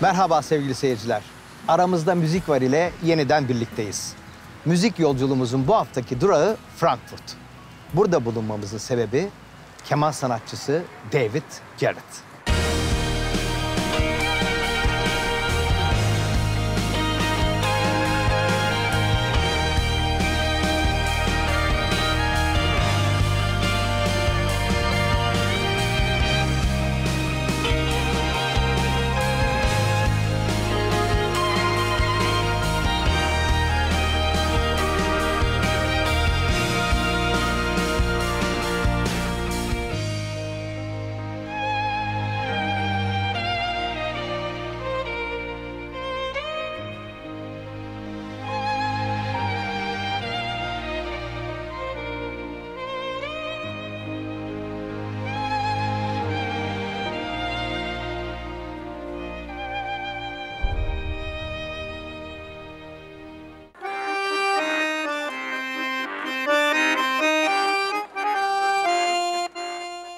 Merhaba sevgili seyirciler. Aramızda Müzik Var ile yeniden birlikteyiz. Müzik yolculuğumuzun bu haftaki durağı Frankfurt. Burada bulunmamızın sebebi keman sanatçısı David Garret.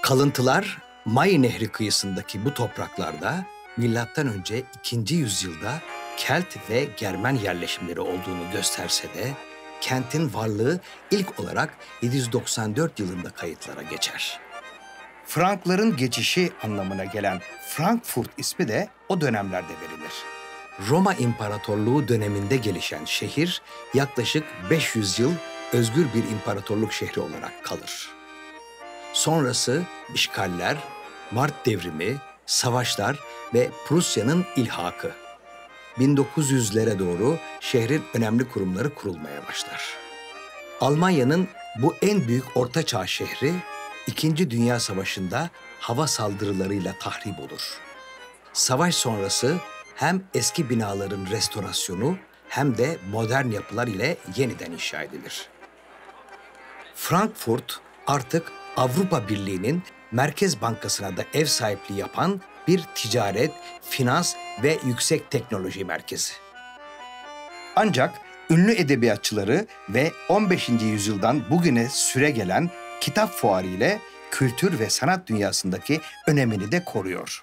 Kalıntılar, May Nehri kıyısındaki bu topraklarda M.Ö. 2. yüzyılda Kelt ve Germen yerleşimleri olduğunu gösterse de kentin varlığı ilk olarak 794 yılında kayıtlara geçer. Frankların geçişi anlamına gelen Frankfurt ismi de o dönemlerde verilir. Roma İmparatorluğu döneminde gelişen şehir yaklaşık 500 yıl özgür bir imparatorluk şehri olarak kalır. Sonrası işgaller, Mart Devrimi, savaşlar ve Prusya'nın ilhakı. 1900'lere doğru şehrin önemli kurumları kurulmaya başlar. Almanya'nın bu en büyük ortaçağ şehri, İkinci Dünya Savaşı'nda hava saldırılarıyla tahrip olur. Savaş sonrası hem eski binaların restorasyonu hem de modern yapılar ile yeniden inşa edilir. Frankfurt artık Avrupa Birliği'nin Merkez Bankası'na da ev sahipliği yapan bir ticaret, finans ve yüksek teknoloji merkezi. Ancak ünlü edebiyatçıları ve 15. yüzyıldan bugüne süregelen kitap fuarı ile kültür ve sanat dünyasındaki önemini de koruyor.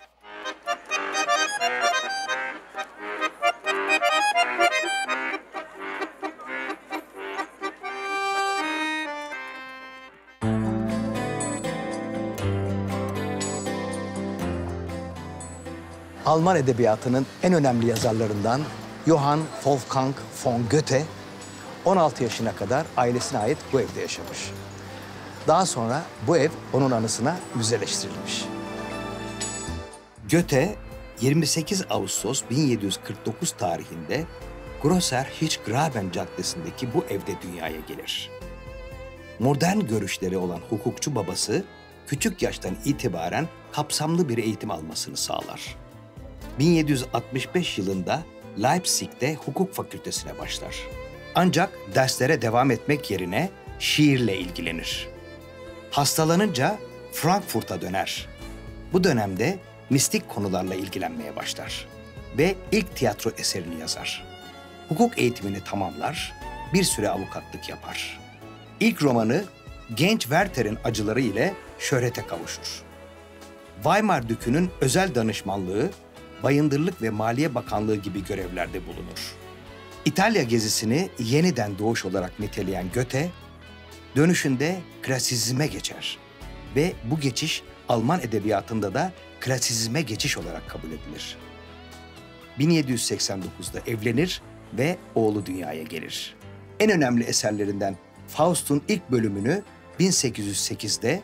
Alman edebiyatının en önemli yazarlarından Johann Wolfgang von Goethe 16 yaşına kadar ailesine ait bu evde yaşamış. Daha sonra bu ev onun anısına müzeleştirilmiş. Goethe 28 Ağustos 1749 tarihinde Grosser Hirschgraben Caddesi'ndeki bu evde dünyaya gelir. Modern görüşleri olan hukukçu babası küçük yaştan itibaren kapsamlı bir eğitim almasını sağlar. 1765 yılında Leipzig'te hukuk fakültesine başlar. Ancak derslere devam etmek yerine şiirle ilgilenir. Hastalanınca Frankfurt'a döner. Bu dönemde mistik konularla ilgilenmeye başlar ve ilk tiyatro eserini yazar. Hukuk eğitimini tamamlar, bir süre avukatlık yapar. İlk romanı genç Werther'in acıları ile şöhrete kavuşur. Weimar Dükü'nün özel danışmanlığı, Bayındırlık ve Maliye Bakanlığı gibi görevlerde bulunur. İtalya gezisini yeniden doğuş olarak niteleyen Goethe, dönüşünde klasizme geçer ve bu geçiş Alman edebiyatında da klasizme geçiş olarak kabul edilir. 1789'da evlenir ve oğlu dünyaya gelir. En önemli eserlerinden Faust'un ilk bölümünü 1808'de,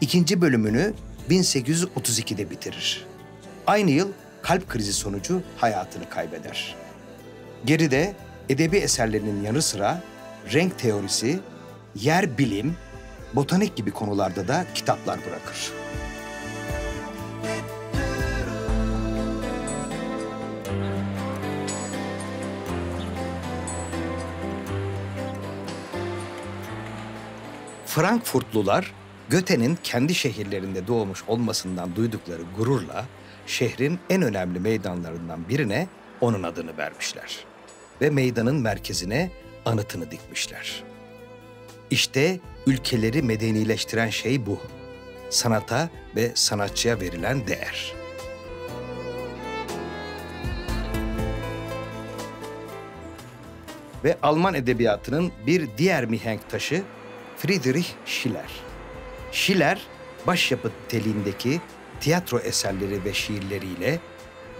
ikinci bölümünü 1832'de bitirir. Aynı yıl kalp krizi sonucu hayatını kaybeder. Geride edebi eserlerinin yanı sıra renk teorisi, yer bilim, botanik gibi konularda da kitaplar bırakır. Frankfurtlular, Goethe'nin kendi şehirlerinde doğmuş olmasından duydukları gururla şehrin en önemli meydanlarından birine onun adını vermişler ve meydanın merkezine anıtını dikmişler. İşte ülkeleri medenileştiren şey bu. Sanata ve sanatçıya verilen değer. ve Alman edebiyatının bir diğer mihenk taşı Friedrich Schiller. Schiller, başyapıt niteliğindeki tiyatro eserleri ve şiirleriyle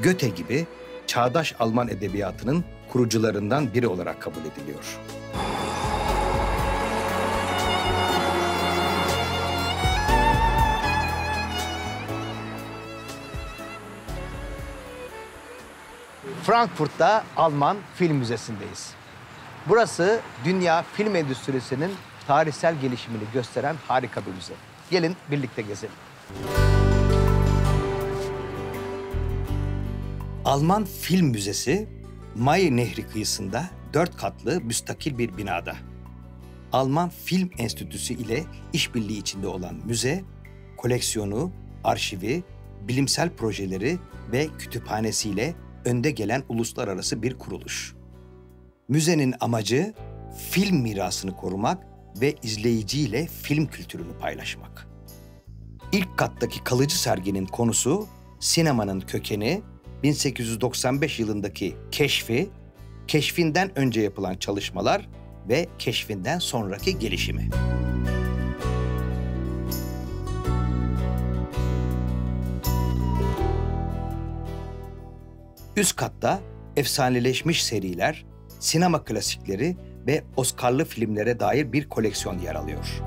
Goethe gibi çağdaş Alman edebiyatının kurucularından biri olarak kabul ediliyor. Frankfurt'ta Alman Film Müzesi'ndeyiz. Burası dünya film endüstrisinin tarihsel gelişimini gösteren harika bir müze. Gelin birlikte gezelim. Alman Film Müzesi, Main Nehri kıyısında 4 katlı müstakil bir binada. Alman Film Enstitüsü ile işbirliği içinde olan müze, koleksiyonu, arşivi, bilimsel projeleri ve kütüphanesiyle önde gelen uluslararası bir kuruluş. Müzenin amacı film mirasını korumak ve izleyiciyle film kültürünü paylaşmak. İlk kattaki kalıcı serginin konusu sinemanın kökeni, 1895 yılındaki keşfi, keşfinden önce yapılan çalışmalar ve keşfinden sonraki gelişimi. Üst katta efsaneleşmiş seriler, sinema klasikleri ve Oscar'lı filmlere dair bir koleksiyon yer alıyor.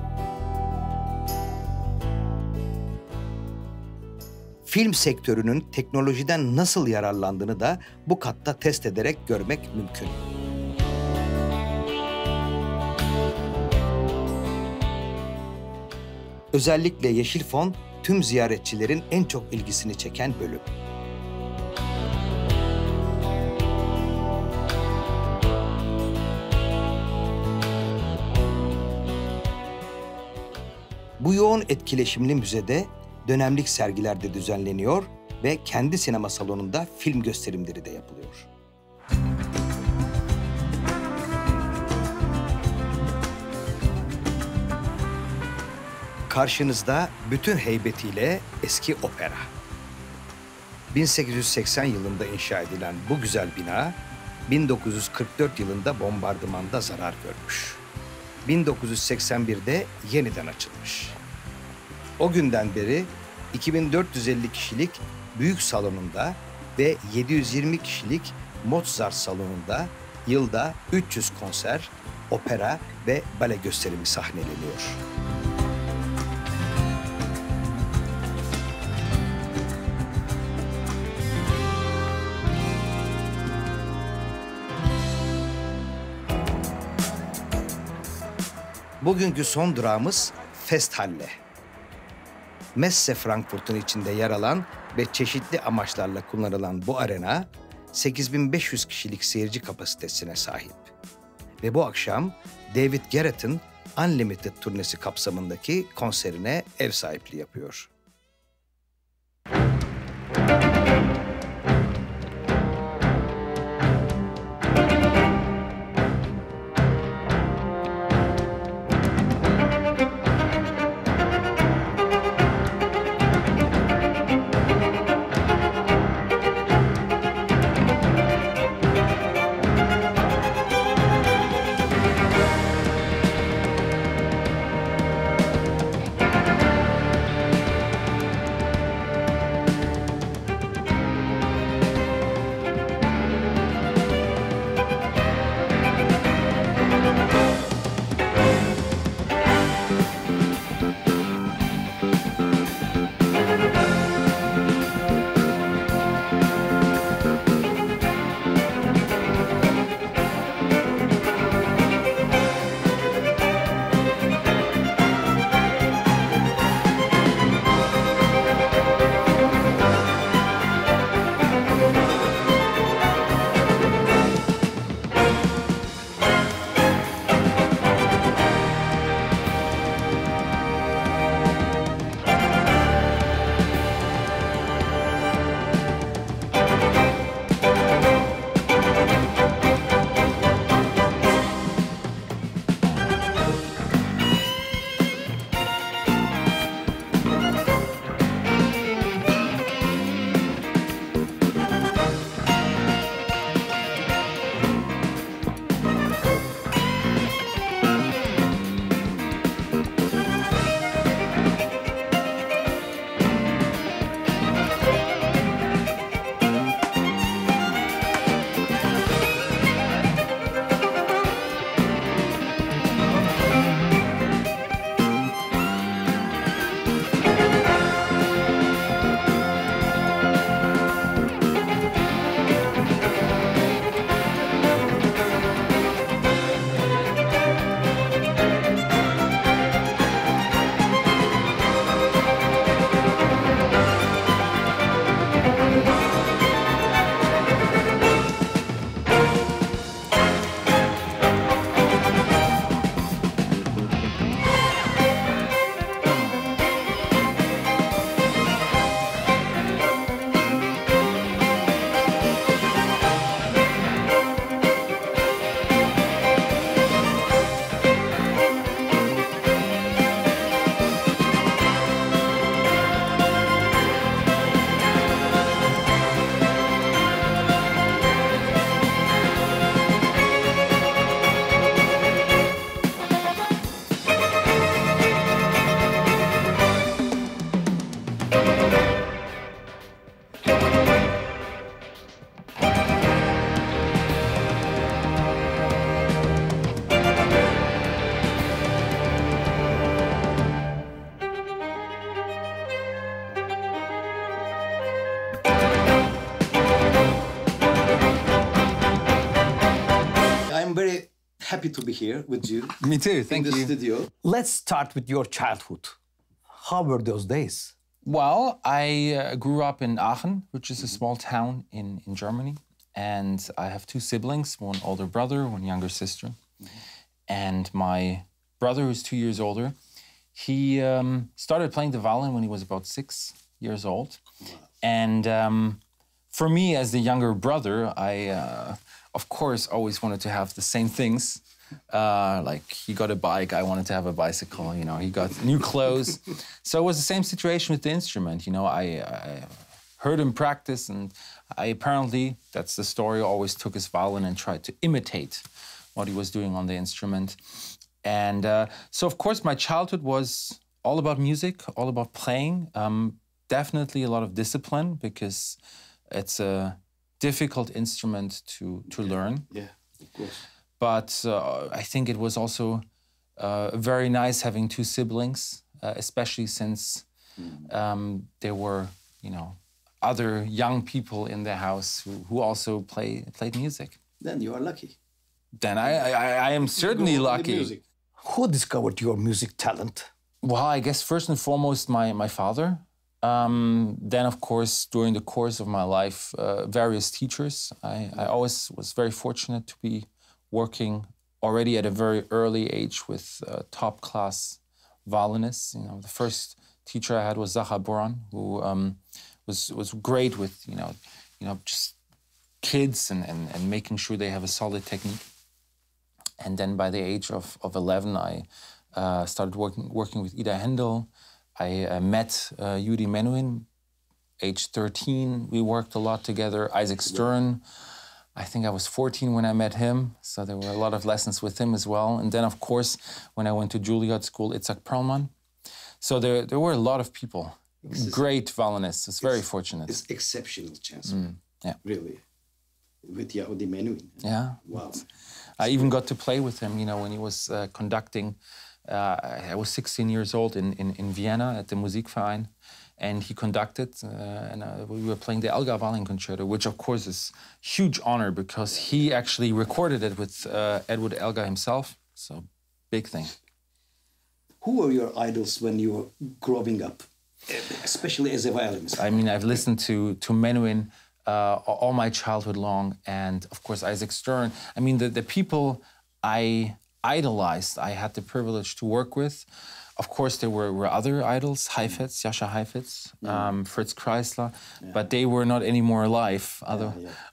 Film sektörünün teknolojiden nasıl yararlandığını da bu katta test ederek görmek mümkün. Özellikle yeşil fon tüm ziyaretçilerin en çok ilgisini çeken bölüm. Bu yoğun etkileşimli müzede dönemlik sergiler de düzenleniyor ve kendi sinema salonunda film gösterimleri de yapılıyor. Karşınızda bütün heybetiyle eski opera. 1880 yılında inşa edilen bu güzel bina, 1944 yılında bombardımanda zarar görmüş. 1981'de yeniden açılmış. O günden beri 2450 kişilik büyük salonunda ve 720 kişilik Mozart salonunda yılda 300 konser, opera ve bale gösterimi sahneleniyor. Bugünkü son durağımız Festhalle. Messe Frankfurt'un içinde yer alan ve çeşitli amaçlarla kullanılan bu arena, 8500 kişilik seyirci kapasitesine sahip. Ve bu akşam David Garret'in Unlimited turnesi kapsamındaki konserine ev sahipliği yapıyor. happy to be here with you. Me too, thank you. In the studio. Let's start with your childhood. How were those days? Well, I grew up in Aachen, which is a small town in Germany. And I have two siblings, one older brother, one younger sister. And my brother, who's 2 years older, he started playing the violin when he was about 6 years old. Wow. And for me, as the younger brother, I, of course, always wanted to have the same things. Like, he got a bike, I wanted to have a bicycle, you know, he got new clothes. So it was the same situation with the instrument, you know, I heard him practice, and I apparently, that's the story, always took his violin and tried to imitate what he was doing on the instrument. And so, of course, my childhood was all about music, all about playing. Definitely a lot of discipline, because it's a difficult instrument to learn. Yeah, of course. But I think it was also very nice having two siblings, especially since there were, you know, other young people in the house who also played music. Then you are lucky. Then I am certainly lucky. Who discovered your music talent? Well, I guess first and foremost my father. Then, of course, during the course of my life, various teachers. I always was very fortunate to be working already at a very early age with top-class violinists. You know, the first teacher I had was Zaha Boran, who was great with you know just kids and making sure they have a solid technique. And then by the age of 11, I started working with Ida Hendel. I met Yuri Menuhin, age 13. We worked a lot together. Isaac Stern, I think I was 14 when I met him, so there were a lot of lessons with him as well. And then, of course, when I went to Juilliard School, Itzhak Perlman. So there were a lot of people, great violinists. It's very fortunate. It's exceptional chance. Yeah. Really. With Yehudi Menuhin. Yeah. Wow. I even got to play with him, you know, when he was conducting. I was 16 years old in Vienna at the Musikverein, and he conducted, and we were playing the Elgar Violin Concerto, which of course is huge honor because he actually recorded it with Edward Elgar himself, so big thing. Who were your idols when you were growing up, especially as a violinist? I mean, I've listened to Menuhin all my childhood long, and of course Isaac Stern. I mean, the people I idolized, I had the privilege to work with. Of course, there were other idols, Heifetz, Jascha Heifetz, Fritz Kreisler, but they were not anymore alive.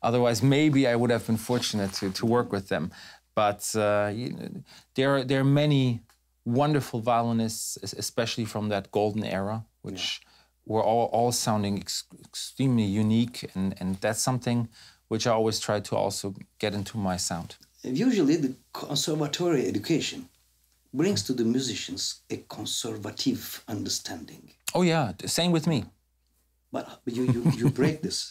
Otherwise, maybe I would have been fortunate to work with them. But there are many wonderful violinists, especially from that golden era, which were all sounding extremely unique, and that's something which I always try to also get into my sound. Usually, the conservatory education brings to the musicians a conservative understanding. Oh yeah, same with me. But you break this.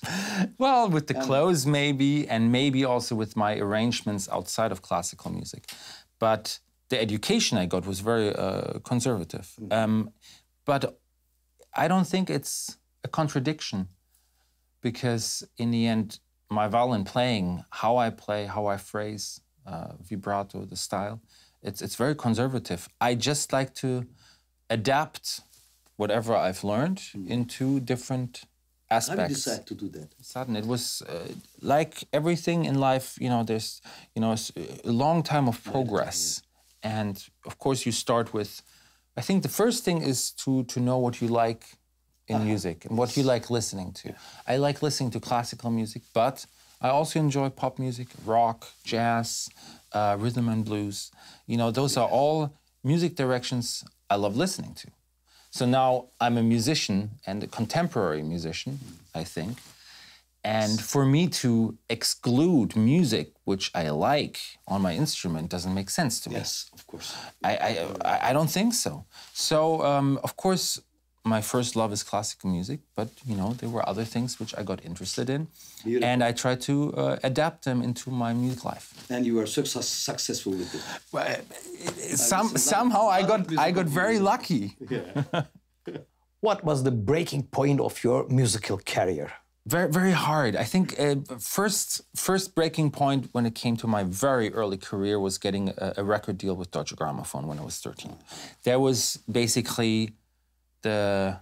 Well, with the clothes maybe, and maybe also with my arrangements outside of classical music. But the education I got was very conservative. But I don't think it's a contradiction, because in the end, my violin playing, how I play, how I phrase, vibrato, the style, it's very conservative. I just like to adapt whatever I've learned into different aspects. How did you decide to do that? Sudden, it was like everything in life, you know, there's, you know, a long time of progress. And of course you start with, I think the first thing is to know what you like in music and what you like listening to. I like listening to classical music, but I also enjoy pop music, rock, jazz, rhythm and blues. You know, those are all music directions I love listening to. So now I'm a musician, and a contemporary musician, I think. And for me to exclude music which I like on my instrument doesn't make sense to me. Yes, of course. I don't think so. So, of course, my first love is classical music, but, you know, there were other things which I got interested in. Beautiful. And I tried to adapt them into my music life. And you were successful with it. Well, somehow I got very lucky. Yeah. What was the breaking point of your musical career? Very, very hard. I think first breaking point when it came to my very early career was getting a record deal with Deutsche Grammophon when I was 13. That was basically the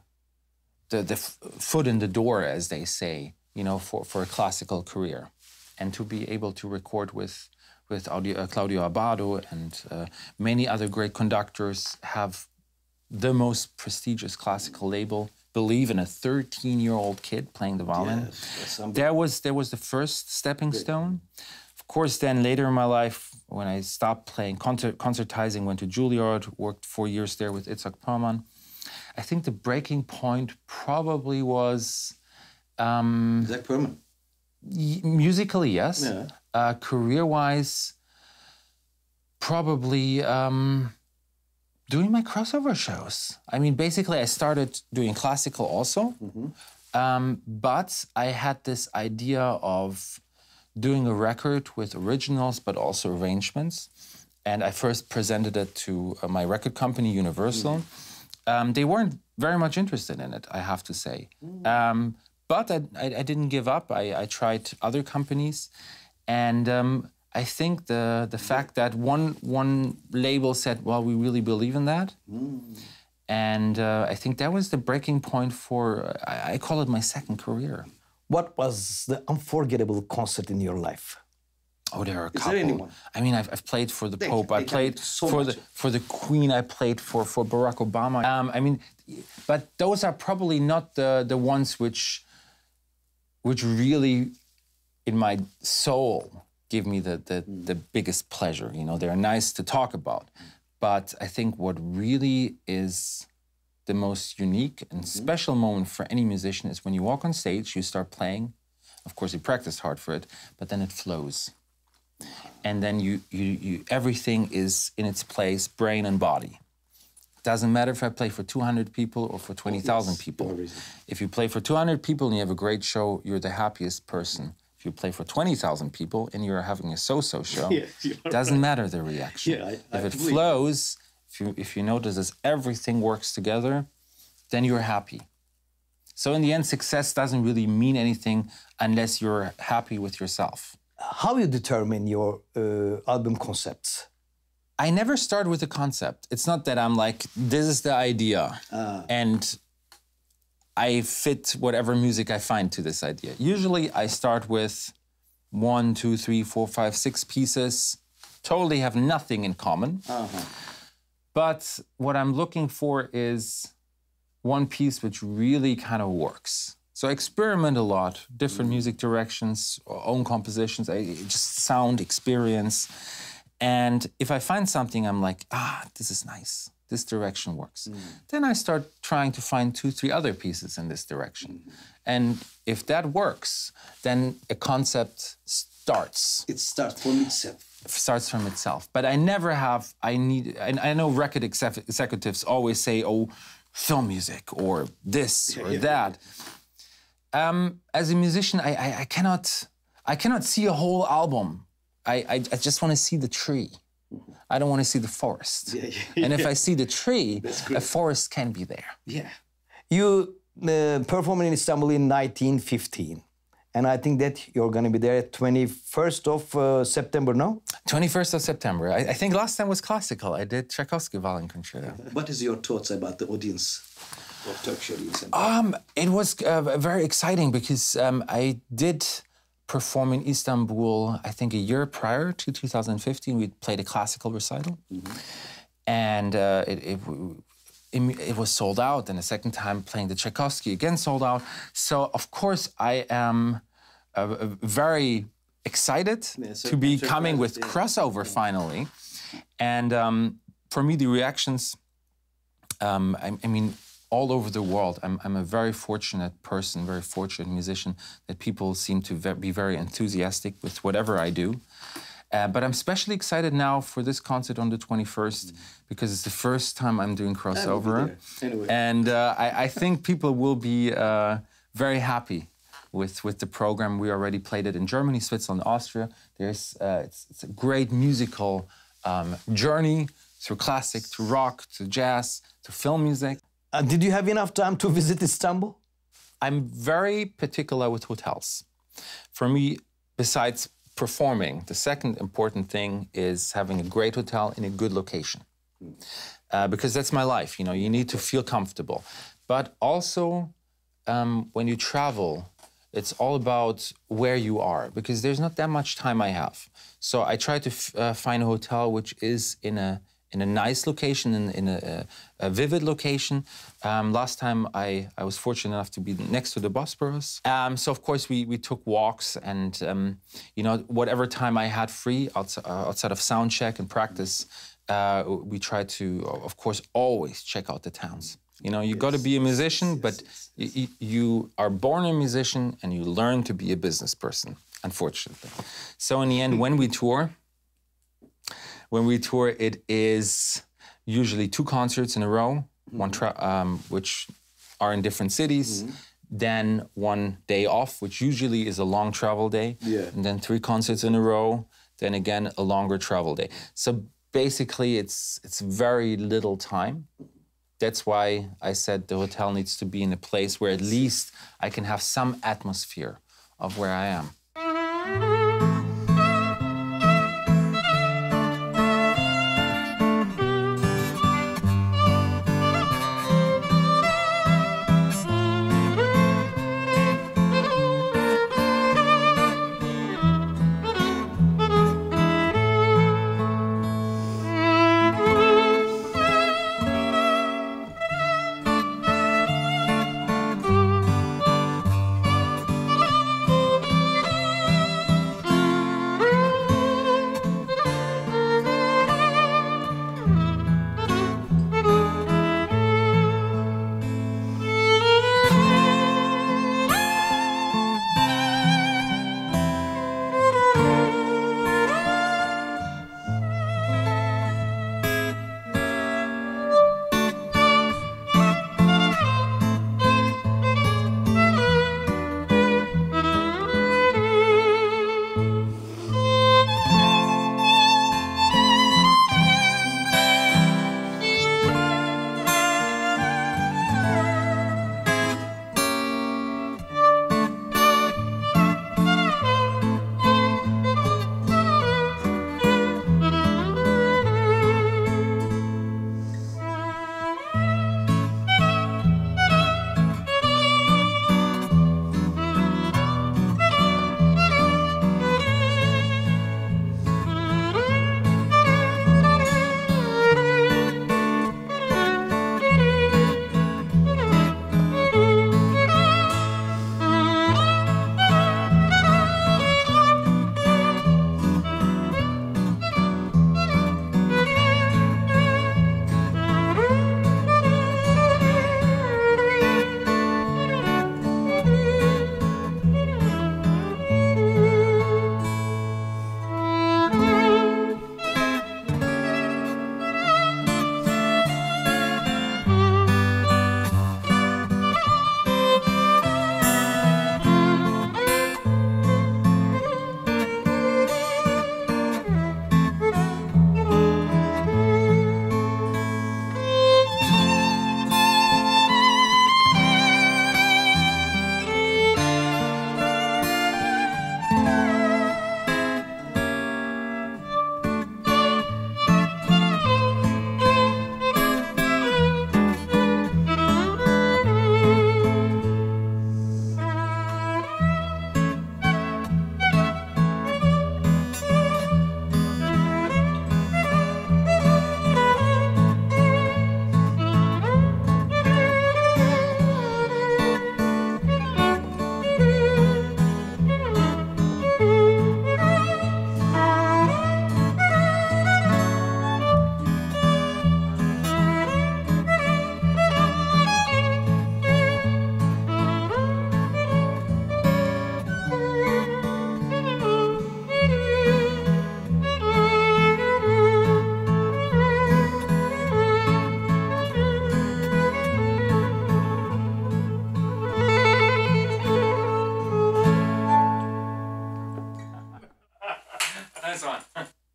foot in the door, as they say, you know, for a classical career. And to be able to record with Claudio Abbado and many other great conductors, have the most prestigious classical label, believe in a 13-year-old kid playing the violin. Yes, that was the first stepping stone. Of course, then later in my life, when I stopped playing concertizing, went to Juilliard, worked 4 years there with Itzhak Perlman. I think the breaking point probably was... Itzhak Perlman? Musically, yes. Yeah. Career-wise, probably... doing my crossover shows. I mean, basically, I started doing classical also, but I had this idea of doing a record with originals, but also arrangements. And I first presented it to my record company, Universal. They weren't very much interested in it, I have to say. But I didn't give up. I tried other companies. And I think the fact that one label said, well, we really believe in that. And I think that was the breaking point for, I call it my second career. What was the unforgettable concert in your life? Oh, there are a couple. Is there anyone? I mean, I've played for the Pope. I played for the Queen. I played for Barack Obama. I mean, but those are probably not the ones which really, in my soul, give me the biggest pleasure. You know, they're nice to talk about. But I think what really is the most unique and special moment for any musician is when you walk on stage, you start playing. Of course, you practice hard for it, but then it flows. And then you everything is in its place, brain and body. Doesn't matter if I play for 200 people or for 20,000 people. If you play for 200 people and you have a great show, you're the happiest person. If you play for 20,000 people and you're having a so-so show, doesn't matter the reaction. If it flows, if you notice as everything works together, then you're happy. So in the end, success doesn't really mean anything unless you're happy with yourself. How you determine your album concepts? I never start with a concept. It's not that I'm like, this is the idea, and I fit whatever music I find to this idea. Usually I start with 1, 2, 3, 4, 5, 6 pieces, totally have nothing in common. But what I'm looking for is one piece which really kind of works. So I experiment a lot, different music directions, own compositions, just sound experience. And if I find something, I'm like, this is nice. This direction works. Then I start trying to find 2, 3 other pieces in this direction. And if that works, then a concept starts. It starts from itself. Starts from itself. But I never have, I know record executives always say, oh, film music or this or that. As a musician, I cannot see a whole album. I just want to see the tree. I don't want to see the forest. And if I see the tree, a forest can be there. You performed in Istanbul in 1915. And I think that you're going to be there at 21st of September, no? 21st of September. I think last time was classical. I did Tchaikovsky Violin Concerto. What is your thoughts about the audience of Turkish audience? It was very exciting because I did perform in Istanbul, I think a year prior to 2015. We played a classical recital. And it was sold out, and the second time playing the Tchaikovsky, again sold out. So, of course, I am very excited to be coming with Crossover finally. And for me, the reactions, I mean, all over the world, I'm a very fortunate person, very fortunate musician, that people seem to be very enthusiastic with whatever I do. But I'm especially excited now for this concert on the 21st because it's the first time I'm doing Crossover. Anyway. And I think people will be very happy with the program. We already played it in Germany, Switzerland, Austria. It's a great musical journey through classic, to rock, to jazz, to film music. Did you have enough time to visit Istanbul? I'm very particular with hotels. For me, besides performing, the second important thing is having a great hotel in a good location. Because that's my life, you know, you need to feel comfortable. But also, when you travel, it's all about where you are, because there's not that much time I have. So I try to find a hotel which is in a nice location, in a vivid location. Last time I was fortunate enough to be next to the Bosporus. So of course we took walks and, you know, whatever time I had free outside of sound check and practice, we tried to, of course, always check out the towns. You know, you got to be a musician, but you are born a musician and you learn to be a business person, unfortunately. So in the end, when we tour, it is usually 2 concerts in a row, which are in different cities, then 1 day off, which usually is a long travel day, and then 3 concerts in a row, then again a longer travel day. So basically, it's very little time. That's why I said the hotel needs to be in a place where at least I can have some atmosphere of where I am.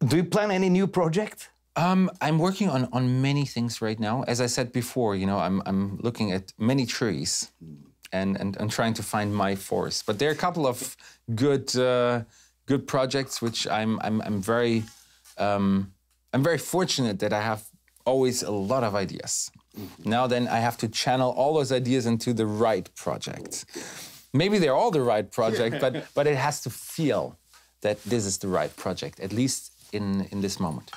Do you plan any new project? I'm working on many things right now. As I said before, you know, I'm looking at many trees, and trying to find my force. But there are a couple of good projects which I'm very fortunate that I have always a lot of ideas. Now then I have to channel all those ideas into the right project. Maybe they're all the right project, but it has to feel that this is the right project, at least in this moment.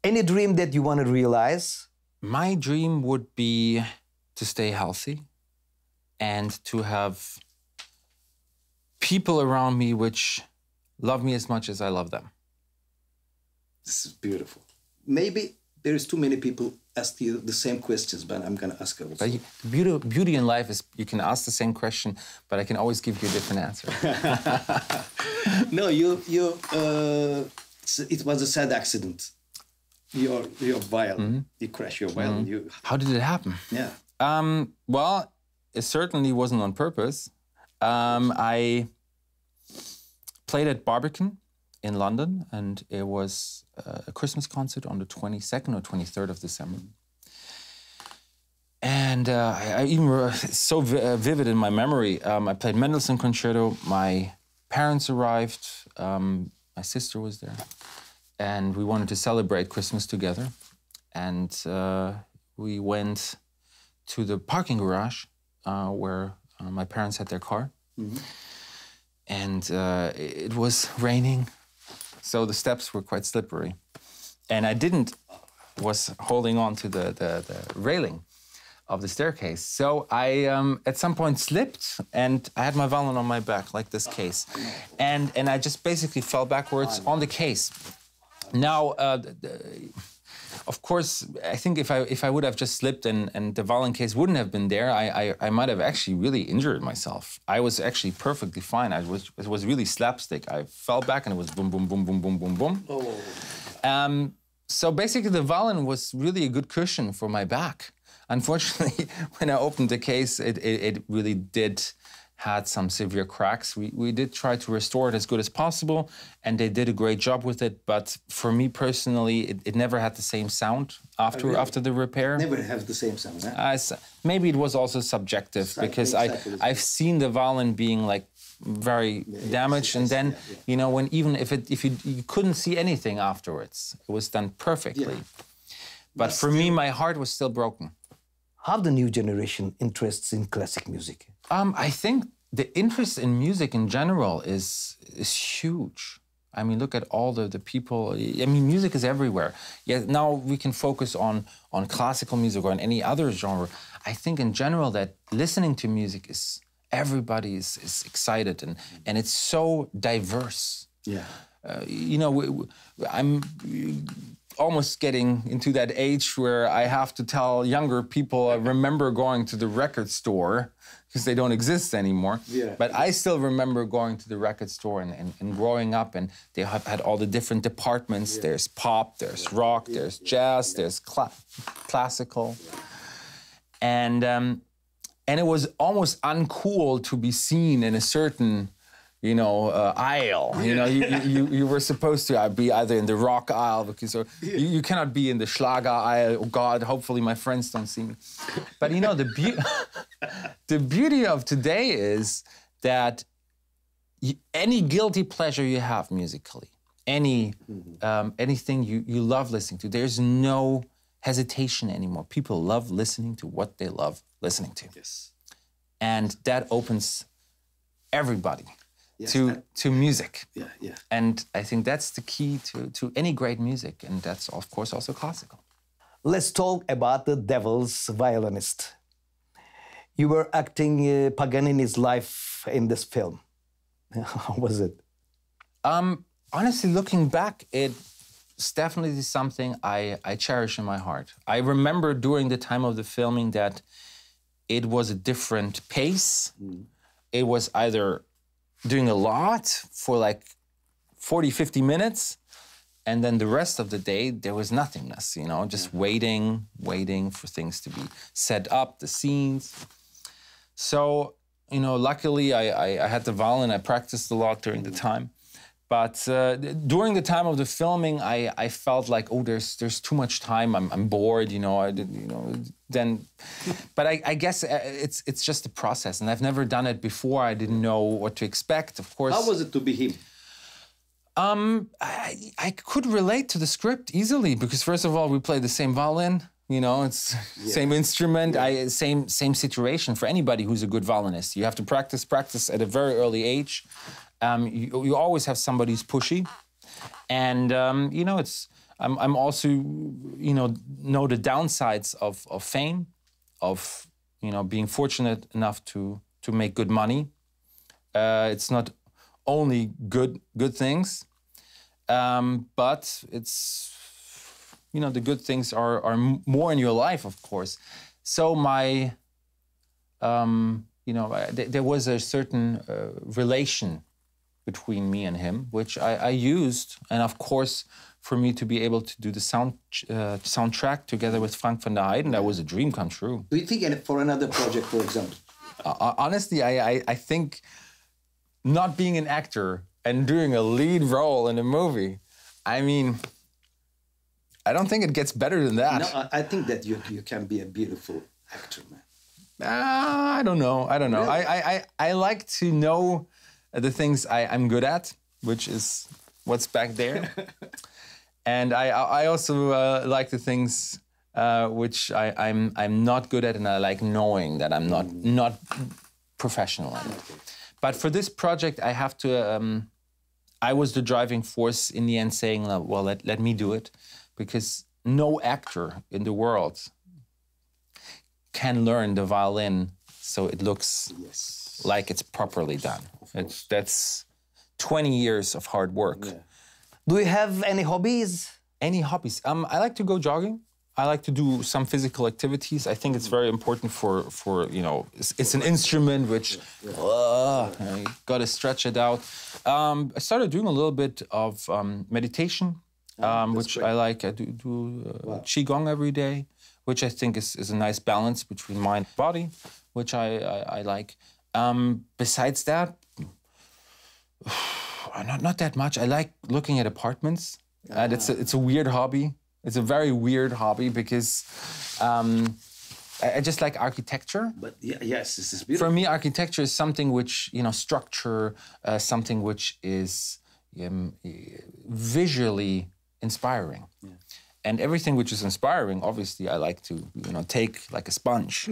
Any dream that you want to realize? My dream would be to stay healthy and to have people around me which love me as much as I love them. This is beautiful. Maybe there is too many people ask you the same questions, but I'm going to ask also. But the beauty in life is you can ask the same question, but I can always give you a different answer. No, it was a sad accident. Your violin, you crashed your violin. How did it happen? Yeah. Well, it certainly wasn't on purpose. I played at Barbican in London, and it was a Christmas concert on the 22nd or 23rd of December. And I even so vivid in my memory. I played Mendelssohn Concerto. My parents arrived. My sister was there, and we wanted to celebrate Christmas together. And we went to the parking garage where my parents had their car. And it was raining, so the steps were quite slippery. And I was holding on to the railing of the staircase. So I, at some point, slipped, and I had my violin on my back, like this case. And I just basically fell backwards on the case. Now, of course, I think if I would have just slipped and the violin case wouldn't have been there, I might have actually really injured myself. I was actually perfectly fine. It was really slapstick. I fell back and it was boom, boom, boom, boom, boom, boom, boom. Oh. So basically the violin was really a good cushion for my back. Unfortunately, when I opened the case, it really had some severe cracks. We did try to restore it as good as possible, and they did a great job with it. But for me personally, it never had the same sound after the repair. Never have the same sound, huh? Maybe it was also subjective, because I've seen the violin being like very damaged, and then you know, when even if you couldn't see anything afterwards, it was done perfectly. But for me, my heart was still broken. How the new generation interests in classic music? I think the interest in music in general is huge. I mean, look at all the people. I mean, music is everywhere. Yeah, now we can focus on classical music or on any other genre. I think in general that listening to music is, everybody is excited, and it's so diverse. Yeah. You know, I'm almost getting into that age where I have to tell younger people, I remember going to the record store, because they don't exist anymore. Yeah. But I still remember going to the record store and growing up, and they had all the different departments. Yeah. There's pop, there's rock, there's jazz, there's classical. And it was almost uncool to be seen in a certain, you know, aisle. You know, you were supposed to be either in the rock aisle, because you cannot be in the Schlager aisle. Oh God, hopefully my friends don't see me. But you know, the beauty of today is that any guilty pleasure you have musically, anything you love listening to, there's no hesitation anymore. People love listening to what they love listening to. Yes. And that opens everybody. Yes, to music. Yeah, yeah. And I think that's the key to any great music, and that's, of course, also classical. Let's talk about the Devil's Violinist. You were acting Paganini's life in this film. How was it? Honestly, looking back, it's definitely something I cherish in my heart. I remember during the time of the filming that it was a different pace. It was either doing a lot for like 40, 50 minutes, and then the rest of the day, there was nothingness, you know, just waiting for things to be set up, the scenes. So, you know, luckily I had the violin, I practiced a lot during the time, But during the time of the filming, I felt like, oh, there's too much time. I'm bored, you know. But I guess it's just a process, and I've never done it before. I didn't know what to expect. Of course. How was it to be him? I could relate to the script easily because first of all, we play the same violin. You know, it's same instrument, same situation for anybody who's a good violinist. You have to practice at a very early age. You always have somebody who's pushy, and you know, I'm also, you know the downsides of fame, of, you know, being fortunate enough to make good money. It's not only good things, but it's, you know, the good things are more in your life, of course. So my, you know, there was a certain relation between me and him, which I used, and of course, for me to be able to do the soundtrack together with Frankfurt'ta, that was a dream come true. Do you think for another project, for example? Honestly, I think not being an actor and doing a lead role in a movie, I mean, I don't think it gets better than that. No, I think that you can be a beautiful actor, man. I don't know. Really? I like to know the things I'm good at, which is what's back there. And I also like the things which I'm not good at, and I like knowing that I'm not professional at it. But for this project, I have to. I was the driving force in the end, saying, "Well, let me do it," because no actor in the world can learn the violin so it looks like it's properly done. That's 20 years of hard work. Yeah. Do you have any hobbies? Any hobbies? I like to go jogging. I like to do some physical activities. I think it's very important for you know, it's an instrument which you got to stretch it out. I started doing a little bit of meditation, which great. I like. I do qigong every day, which I think is a nice balance between mind and body, which I like. Besides that, not that much. I like looking at apartments. It's a weird hobby. It's a very weird hobby because I just like architecture. But yes, this is beautiful. For me, architecture is something which, you know, structure, something which is visually inspiring. Yeah. And everything which is inspiring, obviously, I like to, you know, take like a sponge.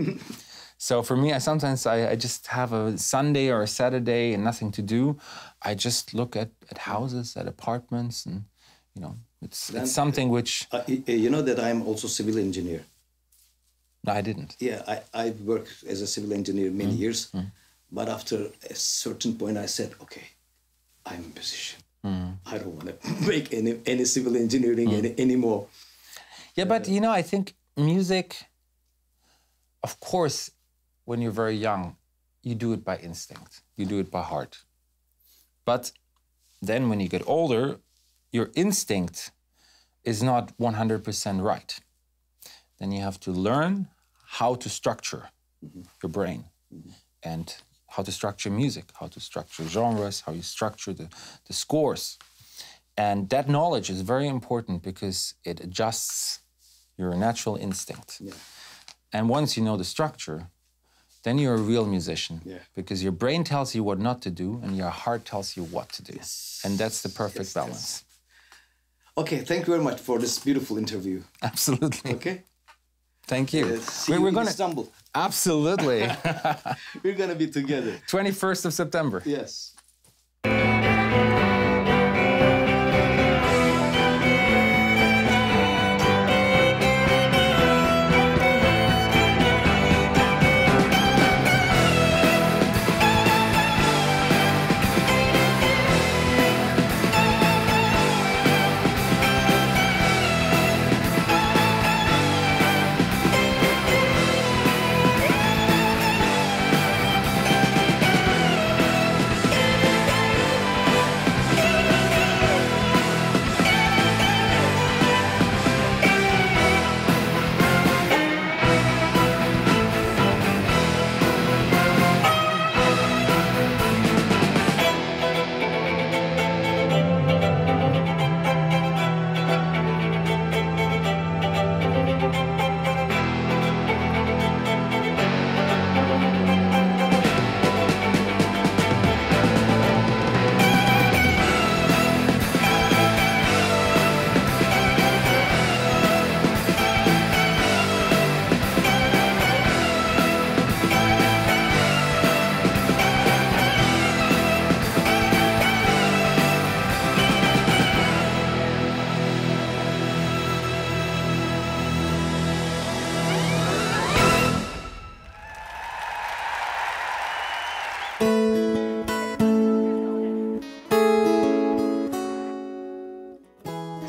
So for me, sometimes I just have a Sunday or a Saturday and nothing to do. I just look at houses, at apartments, and, you know, it's something which... you know that I'm also civil engineer. No, I didn't. Yeah, I worked as a civil engineer many years. But after a certain point, I said, okay, I'm a musician. I don't want to make any civil engineering anymore. Yeah, but, you know, I think music, of course, when you're very young, you do it by instinct. You do it by heart. But then when you get older, your instinct is not 100% right. Then you have to learn how to structure your brain and how to structure music, how to structure genres, how you structure the scores. And that knowledge is very important because it adjusts your natural instinct. Yeah. And once you know the structure, then you're a real musician. Yeah. Because your brain tells you what not to do and your heart tells you what to do. Yes. And that's the perfect balance. Yes. Okay, thank you very much for this beautiful interview. Absolutely. Okay. Thank you. We're going to Istanbul. Absolutely. We're going to be together. 21st of September. Yes.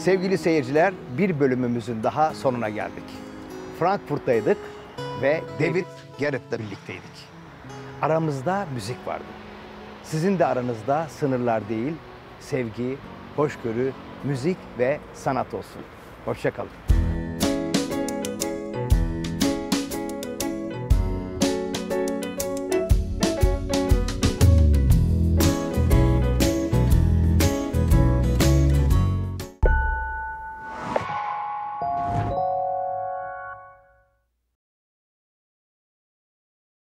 Sevgili seyirciler, bir bölümümüzün daha sonuna geldik. Frankfurt'taydık ve David Garret'le birlikteydik. Aramızda müzik vardı. Sizin de aranızda sınırlar değil, sevgi, hoşgörü, müzik ve sanat olsun. Hoşça kalın.